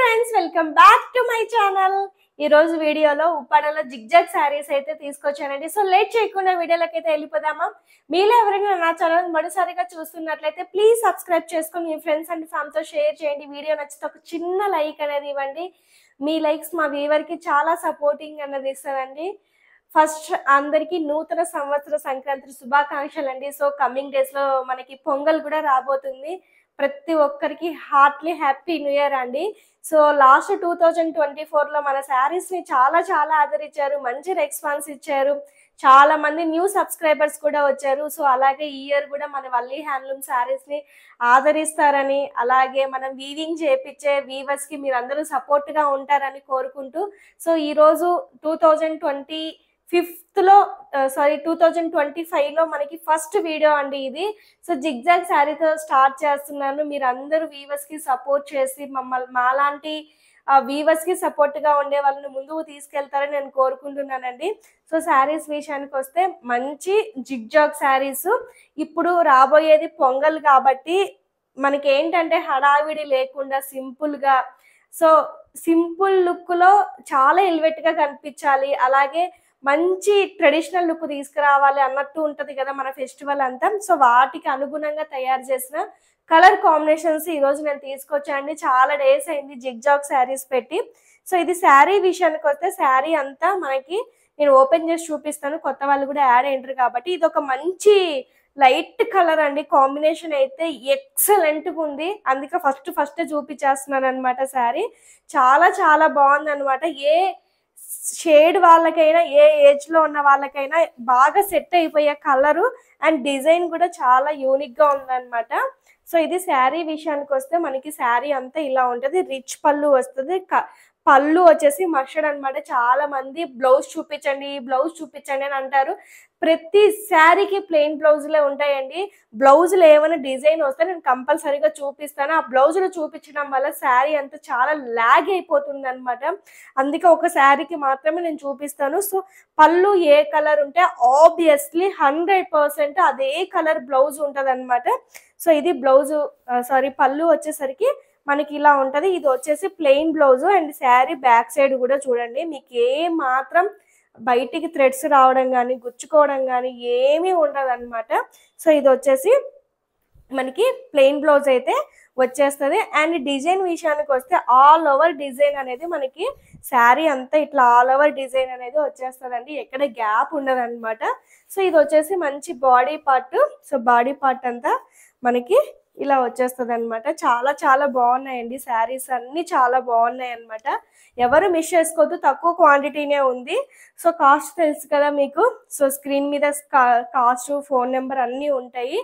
Friends welcome back to my channel. ఈ రోజు వీడియోలో ఉప్పాడలో జిగ్జాగ్ శారీస్ అయితే తీసుకొచ్చానండి. సో లేట్ చేయకుండా వీడియోలోకి అయితే వెళ్ళిపోదామా. మీలో ఎవరైనా నా ఛానల్ మొదటిసారిగా చూస్తున్నట్లయితే ప్లీజ్ సబ్స్క్రైబ్ చేసుకొని మీ ఫ్రెండ్స్ అండ్ ఫ్యామిలీతో షేర్ చేయండి. వీడియో నచ్చితే ఒక చిన్న లైక్ అనేది ఇవ్వండి. మీ లైక్స్ మా వ్యూవర్కి చాలా సపోర్టింగ్ అనేది ఇస్తుందండి. ఫస్ట్ అందరికి నూతన సంవత్సర సంక్రాంతి శుభాకాంక్షలు అండి. సో కమింగ్ డేస్ లో మనకి పొంగల్ కూడా రాబోతుంది. ప్రతి ఒక్కరికి హార్ట్లీ హ్యాపీ న్యూ ఇయర్ అండి. సో లాస్ట్ 2024లో మన శారీస్ ని చాలా చాలా ఆదరించారు, మంచి రెస్పాన్స్ ఇచ్చారు, చాలా మంది న్యూ సబ్స్క్రైబర్స్ కూడా వచ్చారు. సో అలాగే ఈ ఇయర్ కూడా మన వల్లి హ్యాండ్లూమ్ శారీస్ ని ఆదరిస్తారని, అలాగే మనం వీవింగ్ చేయించే వీవర్స్ కి మీరందరూ సపోర్ట్ గా ఉంటారని కోరుకుంటూ, సో ఈ రోజు 2025లో మనకి ఫస్ట్ వీడియో అండి ఇది. సో జిగ్జాగ్ శారీతో స్టార్ట్ చేస్తున్నాను. మీరు అందరూ వీవర్స్ కి సపోర్ట్ చేసి మమ్మల్ని మాలాంటి వీవర్స్ కి సపోర్ట్ గా ఉండే వాళ్ళని ముందుకు తీసుకెళ్తారని నేను కోరుకుంటున్నానండి. సో శారీస్ విషయానికి వస్తే మంచి జిగ్జాగ్ శారీస్. ఇప్పుడు రాబోయేది పొంగల్ కాబట్టి మనకి ఏంటంటే హడావిడి లేకుండా సింపుల్ గా, సో సింపుల్ లుక్ లో చాలా ఎలివేట్ గా కనిపించాలి, అలాగే మంచి ట్రెడిషనల్ లుక్ తీసుకురావాలి అన్నట్టు ఉంటది కదా మన ఫెస్టివల్ అంతా. సో వాటికి అనుగుణంగా తయారు చేసిన కలర్ కాంబినేషన్స్ ఈ రోజు నేను తీసుకొచ్చానండి. చాలా డేస్ అయింది జిగ్జాగ్ శారీస్ పెట్టి. సో ఇది శారీ విషయానికి వస్తే శారీ అంతా మనకి నేను ఓపెన్ చేసి చూపిస్తాను, కొత్త వాళ్ళు కూడా యాడ్ అయ్యారు కాబట్టి. ఇది ఒక మంచి లైట్ కలర్ అండి. కాంబినేషన్ అయితే ఎక్సలెంట్ గా ఉంది, అందుకే ఫస్ట్ చూపించేస్తున్నాను అనమాట. శారీ చాలా చాలా బాగుంది అనమాట. ఏ షేడ్ వాళ్ళకైనా, ఏ ఏజ్ లో ఉన్న వాళ్ళకైనా బాగా సెట్ అయిపోయే కలరు అండ్ డిజైన్ కూడా చాలా యూనిక్ గా ఉందన్నమాట. సో ఇది శారీ విషయానికి వస్తే మనకి శారీ అంతా ఇలా ఉంటది. రిచ్ పళ్ళు వస్తుంది. పళ్ళు వచ్చేసి మస్టర్డ్ అనమాట. చాలా మంది బ్లౌజ్ చూపించండి, బ్లౌజ్ చూపించండి అని అంటారు. ప్రతి శారీకి ప్లెయిన్ బ్లౌజులే ఉంటాయండి. బ్లౌజులు ఏమైనా డిజైన్ వస్తే నేను కంపల్సరీగా చూపిస్తాను. ఆ బ్లౌజులు చూపించడం వల్ల శారీ అంతా చాలా లాగ్ అయిపోతుంది అనమాట. అందుకే ఒక శారీకి మాత్రమే నేను చూపిస్తాను. సో పళ్ళు ఏ కలర్ ఉంటే ఆబ్వియస్లీ 100% అదే కలర్ బ్లౌజ్ ఉంటుంది అనమాట. సో ఇది బ్లౌజు పళ్ళు వచ్చేసరికి మనకి ఇలా ఉంటది. ఇది వచ్చేసి plain blouse and sari back side కూడా చూడండి, మీకు ఏ మాత్రం బయటికి థ్రెడ్స్ రావడం కానీ గుచ్చుకోవడం కానీ ఏమీ ఉండదు అనమాట. సో ఇది వచ్చేసి మనకి ప్లెయిన్ బ్లౌజ్ అయితే వచ్చేస్తుంది. అండ్ డిజైన్ విషయానికి వస్తే ఆల్ ఓవర్ డిజైన్ అనేది మనకి శారీ అంతా ఇట్లా ఆల్ ఓవర్ డిజైన్ అనేది వచ్చేస్తుందండి, ఎక్కడ గ్యాప్ ఉండదు అనమాట. సో ఇది వచ్చేసి మంచి body part. So body part అంతా మనకి ఇలా వచ్చేస్తుంది అనమాట. చాలా చాలా బాగున్నాయండి శారీస్ అన్ని, చాలా బాగున్నాయి అనమాట. ఎవరు మిస్ చేసుకోవద్దు, తక్కువ క్వాంటిటీనే ఉంది. సో కాస్ట్ తెలుసు కదా మీకు. సో స్క్రీన్ మీద కాస్ట్, ఫోన్ నెంబర్ అన్నీ ఉంటాయి.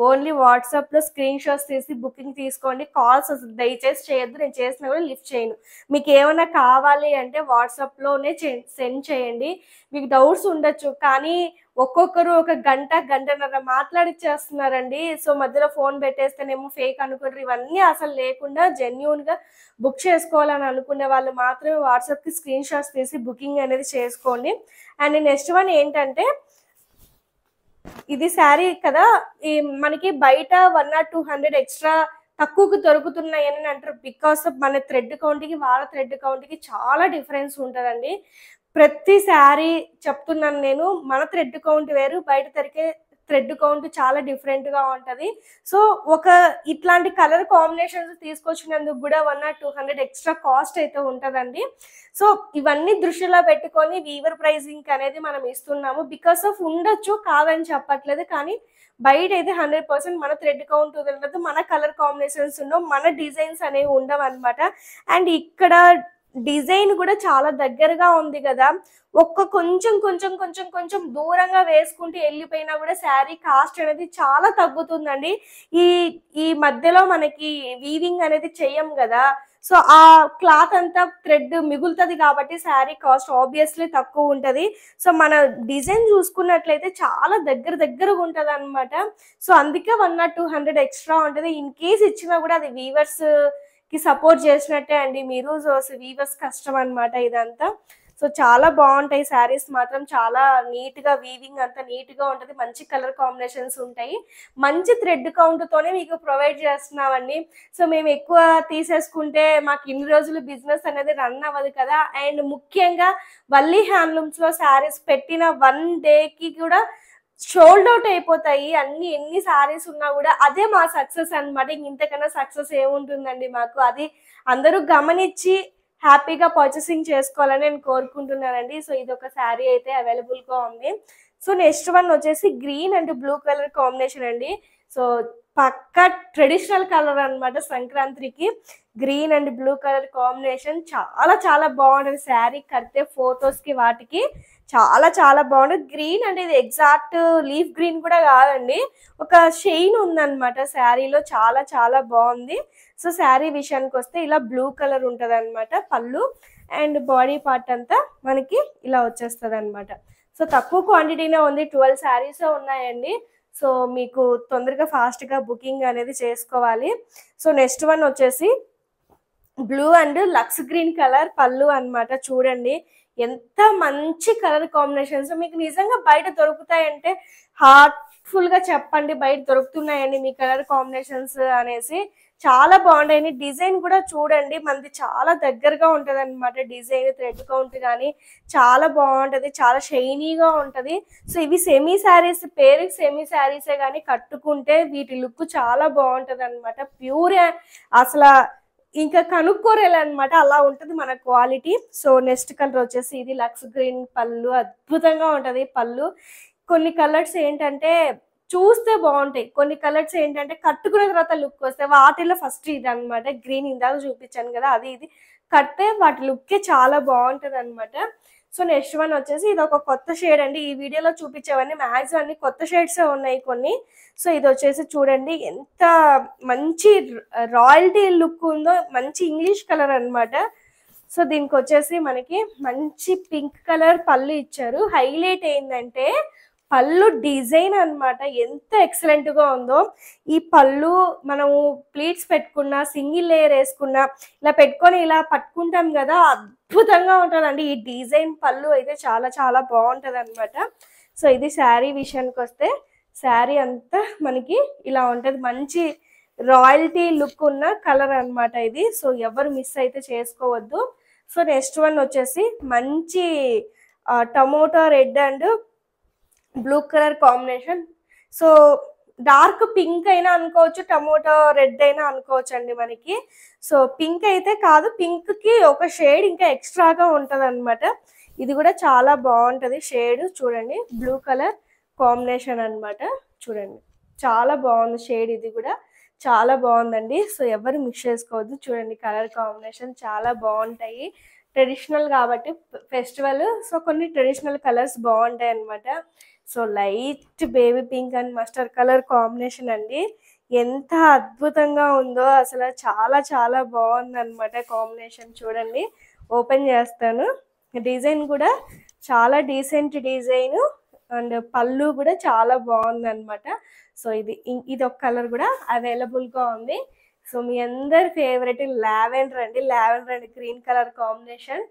ఓన్లీ వాట్సాప్లో స్క్రీన్ షాట్స్ తీసి బుకింగ్ తీసుకోండి. కాల్స్ దయచేసి చేయొద్దు, నేను చేసినా కూడా లిఫ్ట్ చేయను. మీకు ఏమైనా కావాలి అంటే వాట్సాప్లోనే సెండ్ చేయండి. మీకు డౌట్స్ ఉండొచ్చు, కానీ ఒక్కొక్కరు ఒక గంటన్నర మాట్లాడిచ్చేస్తున్నారండి. సో మధ్యలో ఫోన్ పెట్టేస్తేనేమో ఫేక్ అనుకుంటారు. ఇవన్నీ అసలు లేకుండా జెన్యూన్ గా బుక్ చేసుకోవాలని అనుకునే వాళ్ళు మాత్రమే వాట్సాప్కి స్క్రీన్ షాట్స్ తీసి బుకింగ్ అనేది చేసుకోండి. అండ్ నెక్స్ట్ వన్ ఏంటంటే, ఇది శారీ కదా, ఈ మనకి బయట 100 or 200 ఎక్స్ట్రా తక్కువకు దొరుకుతున్నాయని అంటారు. బికాస్ ఆఫ్ మన థ్రెడ్ కౌంట్కి వాళ్ళ థ్రెడ్ కౌంట్కి చాలా డిఫరెన్స్ ఉంటుందండి. ప్రతి శారీ చెప్తున్నాను నేను, మన థ్రెడ్ కౌంట్ వేరు, బయట దొరికే థ్రెడ్ కౌంట్ చాలా డిఫరెంట్ గా ఉంటది. సో ఒక ఇట్లాంటి కలర్ కాంబినేషన్స్ తీసుకొచ్చినందుకు కూడా 100 or 200 ఎక్స్ట్రా కాస్ట్ అయితే ఉంటదండి. సో ఇవన్నీ దృష్టిలో పెట్టుకొని వీవర్ ప్రైజింగ్ అనేది మనం ఇస్తున్నాము. బికాస్ ఆఫ్ ఉండొచ్చు, కాదని చెప్పట్లేదు, కానీ బయట అయితే 100% మన థ్రెడ్ కౌంట్ ఉండదు, మన కలర్ కాంబినేషన్స్ ఉండవు, మన డిజైన్స్ అనేవి ఉండవు అనమాట. అండ్ ఇక్కడ డిజైన్ కూడా చాలా దగ్గరగా ఉంది కదా, కొంచెం దూరంగా వేసుకుంటూ వెళ్ళిపోయినా కూడా శారీ కాస్ట్ అనేది చాలా తగ్గుతుందండి. ఈ మధ్యలో మనకి వీవింగ్ అనేది చెయ్యం కదా, సో ఆ క్లాత్ అంతా థ్రెడ్ మిగులుతుంది కాబట్టి శారీ కాస్ట్ ఆబ్వియస్లీ తక్కువ ఉంటది. సో మన డిజైన్ చూసుకున్నట్లయితే చాలా దగ్గరగా ఉంటది అనమాట. సో అందుకే 100 or 200 ఎక్స్ట్రా ఉంటది. ఇన్ కేస్ ఇచ్చినా కూడా అది వీవర్స్ కి సపోర్ట్ చేసినట్టే అండి మీరు. సో వీవర్స్ కష్టం అనమాట ఇదంతా. సో చాలా బాగుంటాయి శారీస్ మాత్రం, చాలా నీట్గా వీవింగ్ అంతా నీట్గా ఉంటుంది, మంచి కలర్ కాంబినేషన్స్ ఉంటాయి, మంచి థ్రెడ్ కౌంట్తోనే మీకు ప్రొవైడ్ చేస్తున్నామండి. సో మేము ఎక్కువ తీసేసుకుంటే మాకు ఇన్ని రోజులు బిజినెస్ అనేది రన్ అవ్వదు కదా. అండ్ ముఖ్యంగా వల్లి హ్యాండ్లూమ్స్లో శారీస్ పెట్టిన 1 డేకి కూడా షోల్డ్ అవుట్ అయిపోతాయి. ఎన్ని సారీస్ ఉన్నా కూడా అదే మా సక్సెస్ అనమాట. ఇంతకన్నా సక్సెస్ ఏముంటుందండి మాకు. అది అందరూ గమనించి హ్యాపీగా పర్చేసింగ్ చేసుకోవాలని నేను కోరుకుంటున్నానండి. సో ఇది ఒక శారీ అయితే అవైలబుల్గా ఉంది. సో నెక్స్ట్ వన్ వచ్చేసి green and blue colour combination అండి. సో పక్కా ట్రెడిషనల్ కలర్ అనమాట. సంక్రాంతికి green and blue colour combination చాలా చాలా బాగుంటుంది. శారీ కడితే ఫొటోస్కి వాటికి చాలా చాలా బాగుంటుంది. గ్రీన్ అంటే ఇది ఎగ్జాక్ట్ లీఫ్ గ్రీన్ కూడా కాదండి, ఒక షైన్ ఉందన్నమాట శారీలో, చాలా చాలా బాగుంది. సో శారీ విషయానికి వస్తే ఇలా బ్లూ కలర్ ఉంటుంది అనమాట పళ్ళు, అండ్ బాడీ పార్ట్ అంతా మనకి ఇలా వచ్చేస్తుంది అనమాట. సో తక్కువ క్వాంటిటీనే ఉంది, 12 శారీస్ ఉన్నాయండి. సో మీకు తొందరగా ఫాస్ట్గా బుకింగ్ అనేది చేసుకోవాలి. సో నెక్స్ట్ వన్ వచ్చేసి blue and lux green colour పళ్ళు అనమాట. చూడండి ఎంత మంచి కలర్ కాంబినేషన్స్. మీకు నిజంగా బయట దొరుకుతాయంటే హార్ట్ఫుల్గా చెప్పండి, బయట దొరుకుతున్నాయండి మీ కలర్ కాంబినేషన్స్ అనేసి. చాలా బాగుంటాయి. డిజైన్ కూడా చూడండి, మనది చాలా దగ్గరగా ఉంటుంది అనమాట. డిజైన్ థ్రెడ్ కౌంట్ కానీ చాలా బాగుంటుంది, చాలా షైనీగా ఉంటుంది. సో ఇవి సెమీ శారీస్, పేరుకి సెమీ శారీసే కానీ కట్టుకుంటే వీటి లుక్ చాలా బాగుంటుంది అనమాట. ప్యూర్ అసలు ఇంకా కనుక్కోరేలన్నమాట, అలా ఉంటుంది మన క్వాలిటీ. సో నెక్స్ట్ కలర్ వచ్చేసి ఇది లక్స్ గ్రీన్ పళ్ళు, అద్భుతంగా ఉంటుంది పళ్ళు. కొన్ని కలర్స్ ఏంటంటే చూస్తే బాగుంటాయి, కొన్ని కలర్స్ ఏంటంటే కట్టుకున్న తర్వాత లుక్ వస్తాయి. వాటిలో ఫస్ట్ ఇది అనమాట, గ్రీన్ ఇందాక చూపించాను కదా, అది ఇది కడితే వాటి లుక్కే చాలా బాగుంటుంది అనమాట. సో నెక్స్ట్ వన్ వచ్చేసి ఇది ఒక కొత్త షేడ్ అండి. ఈ వీడియోలో చూపించేవన్నీ మ్యాక్సిమం అన్ని కొత్త షేడ్సే ఉన్నాయి కొన్ని. సో ఇది వచ్చేసి చూడండి ఎంత మంచి రాయల్టీ లుక్ ఉందో, మంచి ఇంగ్లీష్ కలర్ అనమాట. సో దీనికి వచ్చేసి మనకి మంచి పింక్ కలర్ పళ్ళు ఇచ్చారు. హైలైట్ ఏంటంటే పళ్ళు డిజైన్ అనమాట, ఎంత ఎక్సలెంట్గా ఉందో. ఈ పళ్ళు మనము ప్లీట్స్ పెట్టుకున్నా, సింగిల్ లేయర్ వేసుకున్నా, ఇలా పెట్టుకొని ఇలా పట్టుకుంటాం కదా, అద్భుతంగా ఉంటుందండి. ఈ డిజైన్ పళ్ళు అయితే చాలా చాలా బాగుంటుంది అనమాట. సో ఇది శారీ విషయానికి వస్తే శారీ అంతా మనకి ఇలా ఉంటుంది, మంచి రాయల్టీ లుక్ ఉన్న కలర్ అనమాట ఇది. సో ఎవరు మిస్ అయితే చేసుకోవద్దు. సో నెక్స్ట్ వన్ వచ్చేసి మంచి tomato red and blue colour combination. So dark pink అయినా అనుకోవచ్చు, టమోటా రెడ్ అయినా అనుకోవచ్చు అండి మనకి. సో పింక్ అయితే కాదు, పింక్ కి ఒక షేడ్ ఇంకా ఎక్స్ట్రాగా ఉంటది అనమాట. ఇది కూడా చాలా బాగుంటది షేడ్. చూడండి బ్లూ కలర్ కాంబినేషన్ అనమాట. చూడండి చాలా బాగుంది షేడ్, ఇది కూడా చాలా బాగుందండి. సో ఎవరు మిస్ చేసుకోవద్దు. చూడండి కలర్ కాంబినేషన్ చాలా బాగుంటాయి, ట్రెడిషనల్ కాబట్టి ఫెస్టివల్. సో కొన్ని ట్రెడిషనల్ కలర్స్ బాగుంటాయి అనమాట. So light baby pink and mustard colour combination అండి, ఎంత అద్భుతంగా ఉందో అసలు, చాలా చాలా బాగుంది అనమాట కాంబినేషన్. చూడండి ఓపెన్ చేస్తాను, డిజైన్ కూడా చాలా డీసెంట్ డిజైన్, అండ్ పళ్ళు కూడా చాలా బాగుంది అనమాట. సో ఇది ఒక కలర్ కూడా అవైలబుల్గా ఉంది. సో మీ అందరి ఫేవరెట్ లావెండర్ అండి, lavender and green colour combination.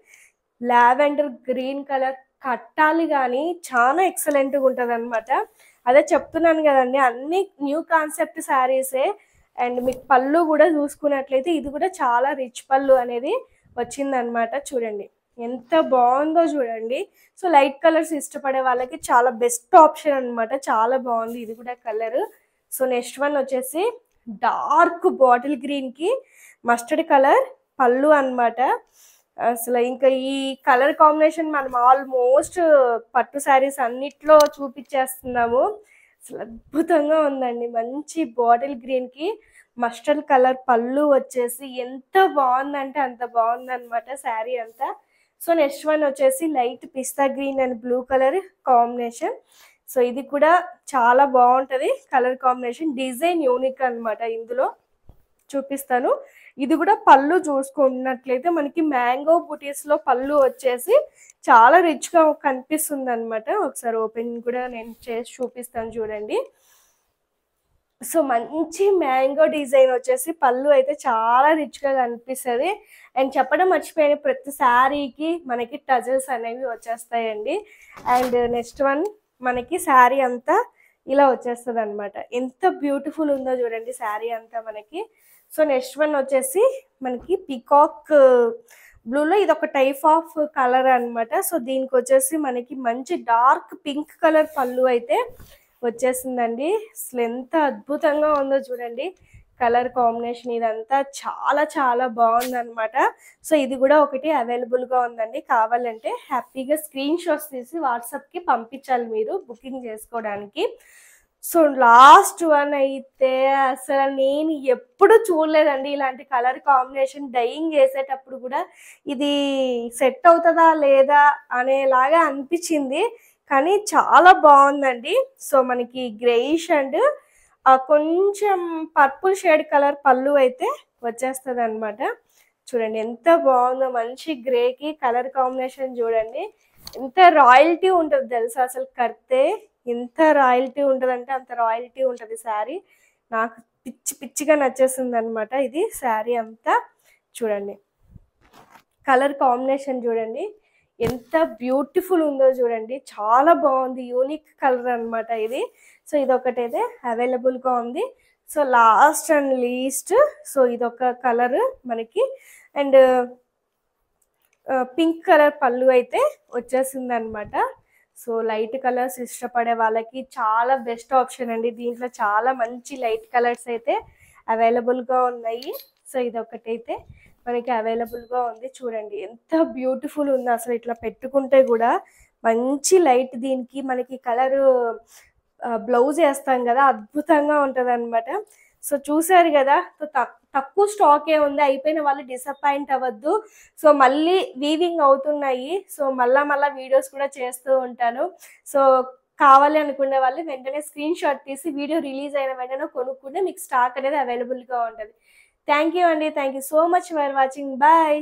Lavender green colour కట్టాలి కానీ చాలా ఎక్సలెంట్గా ఉంటుంది అనమాట. అదే చెప్తున్నాను కదండి, అన్ని న్యూ కాన్సెప్ట్ శారీసే. అండ్ మీకు పళ్ళు కూడా చూసుకున్నట్లయితే ఇది కూడా చాలా రిచ్ పళ్ళు అనేది వచ్చిందనమాట. చూడండి ఎంత బాగుందో చూడండి. సో లైట్ కలర్స్ ఇష్టపడే వాళ్ళకి చాలా బెస్ట్ ఆప్షన్ అనమాట, చాలా బాగుంది ఇది కూడా కలర్. సో నెక్స్ట్ వన్ వచ్చేసి డార్క్ బాటిల్ గ్రీన్కి మస్టర్డ్ కలర్ పళ్ళు అనమాట. అసలు ఇంకా ఈ కలర్ కాంబినేషన్ మనం ఆల్మోస్ట్ పట్టు శారీస్ అన్నిట్లో చూపించేస్తున్నాము. అసలు అద్భుతంగా ఉందండి, మంచి బాటిల్ గ్రీన్కి మస్టర్డ్ కలర్ పళ్ళు వచ్చేసి ఎంత బాగుందంటే అంత బాగుందన్నమాట శారీ అంతా. సో నెక్స్ట్ వన్ వచ్చేసి light pista green and blue colour combination. So ఇది కూడా చాలా బాగుంటుంది కలర్ కాంబినేషన్, డిజైన్ యూనిక్ అనమాట. ఇందులో చూపిస్తాను. ఇది కూడా పళ్ళు చూసుకున్నట్లయితే మనకి మ్యాంగో బుటీస్లో పళ్ళు వచ్చేసి చాలా రిచ్గా కనిపిస్తుంది అనమాట. ఒకసారి ఓపెన్ కూడా నేను చేసి చూపిస్తాను చూడండి. సో మంచి మ్యాంగో డిజైన్ వచ్చేసి పళ్ళు అయితే చాలా రిచ్గా కనిపిస్తుంది. అండ్ చెప్పడం మర్చిపోయాను, ప్రతి శారీకి మనకి టజల్స్ అనేవి వచ్చేస్తాయండి. అండ్ నెక్స్ట్ వన్ మనకి శారీ అంతా ఇలా వచ్చేస్తుంది అనమాట. ఎంత బ్యూటిఫుల్ ఉందో చూడండి శారీ అంతా మనకి. సో నెక్స్ట్ వన్ వచ్చేసి మనకి పీకాక్ బ్లూలో ఇది ఒక టైప్ ఆఫ్ కలర్ అనమాట. సో దీనికి వచ్చేసి మనకి మంచి డార్క్ పింక్ కలర్ పళ్ళు అయితే వచ్చేసిందండి. అసలు ఎంత అద్భుతంగా ఉందో చూడండి కలర్ కాంబినేషన్. ఇదంతా చాలా చాలా బాగుందన్నమాట. సో ఇది కూడా ఒకటి అవైలబుల్గా ఉందండి. కావాలంటే హ్యాపీగా స్క్రీన్ షాట్స్ తీసి వాట్సాప్కి పంపించాలి మీరు బుకింగ్ చేసుకోవడానికి. సో లాస్ట్ వన్ అయితే అసలు నేను ఎప్పుడు చూడలేదండి ఇలాంటి కలర్ కాంబినేషన్. డైయింగ్ చేసేటప్పుడు కూడా ఇది సెట్ అవుతుందా లేదా అనేలాగా అనిపించింది, కానీ చాలా బాగుందండి. సో మనకి గ్రేయిష్ అండ్ కొంచెం పర్పుల్ షేడ్ కలర్ పళ్ళు అయితే వచ్చేస్తుంది అనమాట. చూడండి ఎంత బాగుందో, మంచి గ్రేకి కలర్ కాంబినేషన్ చూడండి. ఎంత రాయల్టీ ఉంటుంది తెలుసా అసలు కడితే. ఎంత రాయల్టీ ఉంటుంది అంటే అంత రాయల్టీ ఉంటుంది శారీ. నాకు పిచ్చి పిచ్చిగా నచ్చేస్తుంది అనమాట ఇది శారీ అంతా. చూడండి కలర్ కాంబినేషన్ చూడండి ఎంత బ్యూటిఫుల్ ఉందో చూడండి, చాలా బాగుంది. యూనిక్ కలర్ అనమాట ఇది. సో ఇదొకటైతే అవైలబుల్గా ఉంది. So last and least so ఇదొక కలర్ మనకి. అండ్ పింక్ కలర్ పళ్ళు అయితే వచ్చేసింది అనమాట. సో లైట్ కలర్స్ ఇష్టపడే వాళ్ళకి చాలా బెస్ట్ ఆప్షన్ అండి. దీంట్లో చాలా మంచి లైట్ కలర్స్ అయితే అవైలబుల్గా ఉన్నాయి. సో ఇదొకటైతే మనకి అవైలబుల్గా ఉంది. చూడండి ఎంత బ్యూటిఫుల్ ఉందో అసలు. ఇట్లా పెట్టుకుంటే కూడా మంచి లైట్, దీనికి మనకి కలరు బ్లౌజ్ వేస్తాం కదా, అద్భుతంగా ఉంటుంది అనమాట. సో చూసారు కదా, తక్కువ స్టాకే ఉంది. అయిపోయిన వాళ్ళు డిసప్పాయింట్ అవ్వద్దు. సో మళ్ళీ వీవింగ్ అవుతున్నాయి. సో మళ్ళా వీడియోస్ కూడా చేస్తూ ఉంటాను. సో కావాలి అనుకునే వాళ్ళు వెంటనే స్క్రీన్ షాట్ తీసి వీడియో రిలీజ్ అయిన వెంటనే కొనుక్కుంటే మీకు స్టాక్ అనేది అవైలబుల్గా ఉంటుంది. థ్యాంక్ యూ అండి. Thank you so much for watching. Bye.